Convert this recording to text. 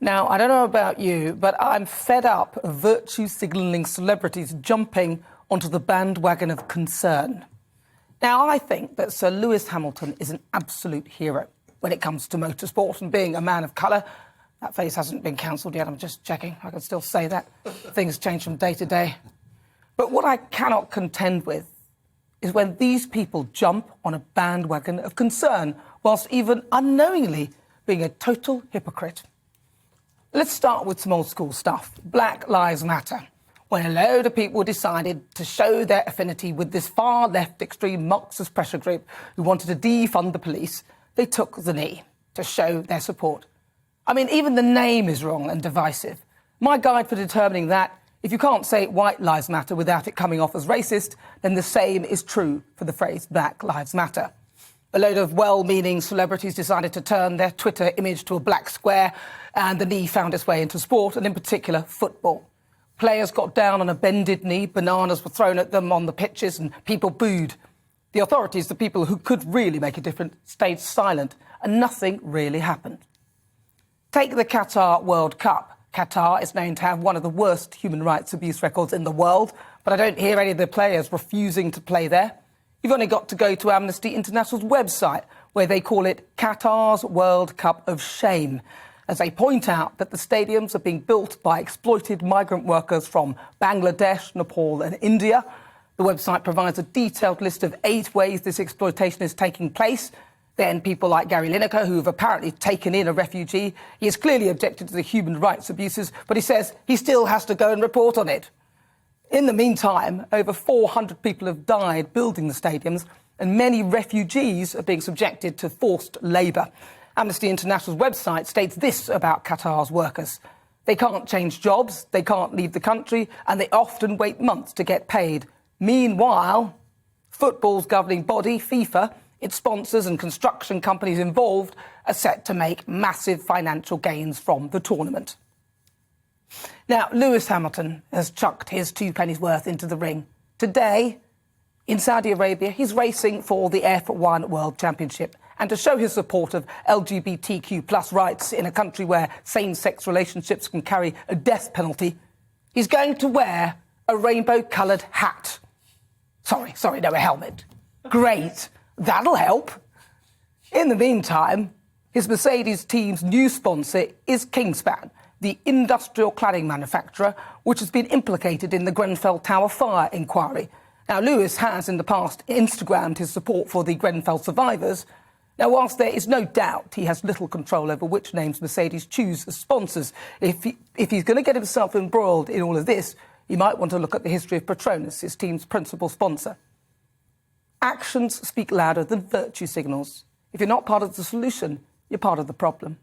Now, I don't know about you, but I'm fed up of virtue signalling celebrities jumping onto the bandwagon of concern. Now, I think that Sir Lewis Hamilton is an absolute hero when it comes to motorsport and being a man of colour. That face hasn't been cancelled yet, I'm just checking. I can still say that. Things change from day to day. But what I cannot contend with is when these people jump on a bandwagon of concern whilst even unknowingly being a total hypocrite. Let's start with some old school stuff. Black Lives Matter. When a load of people decided to show their affinity with this far-left extreme Marxist pressure group who wanted to defund the police, they took the knee to show their support. I mean, even the name is wrong and divisive. My guide for determining that, if you can't say White Lives Matter without it coming off as racist, then the same is true for the phrase Black Lives Matter. A load of well-meaning celebrities decided to turn their Twitter image to a black square, and the knee found its way into sport, and in particular, football. Players got down on a bended knee, bananas were thrown at them on the pitches, and people booed. The authorities, the people who could really make a difference, stayed silent, and nothing really happened. Take the Qatar World Cup. Qatar is known to have one of the worst human rights abuse records in the world, but I don't hear any of the players refusing to play there. You've only got to go to Amnesty International's website, where they call it Qatar's World Cup of Shame, as they point out that the stadiums are being built by exploited migrant workers from Bangladesh, Nepal and India. The website provides a detailed list of 8 ways this exploitation is taking place. Then people like Gary Lineker, who have apparently taken in a refugee, he has clearly objected to the human rights abuses, but he says he still has to go and report on it. In the meantime, over 400 people have died building the stadiums, and many refugees are being subjected to forced labour. Amnesty International's website states this about Qatar's workers. They can't change jobs, they can't leave the country, and they often wait months to get paid. Meanwhile, football's governing body, FIFA, its sponsors and construction companies involved are set to make massive financial gains from the tournament. Now, Lewis Hamilton has chucked his 2 pennies worth into the ring. Today, in Saudi Arabia, he's racing for the F1 World Championship. And to show his support of LGBTQ+ rights in a country where same-sex relationships can carry a death penalty, he's going to wear a rainbow-coloured hat. Sorry, no, a helmet. Great. That'll help. In the meantime, his Mercedes team's new sponsor is Kingspan, the industrial cladding manufacturer, which has been implicated in the Grenfell Tower fire inquiry. Now, Lewis has in the past Instagrammed his support for the Grenfell survivors. Now, whilst there is no doubt he has little control over which names Mercedes choose as sponsors, if he's going to get himself embroiled in all of this, he might want to look at the history of Petronas, his team's principal sponsor. Actions speak louder than virtue signals. If you're not part of the solution, you're part of the problem.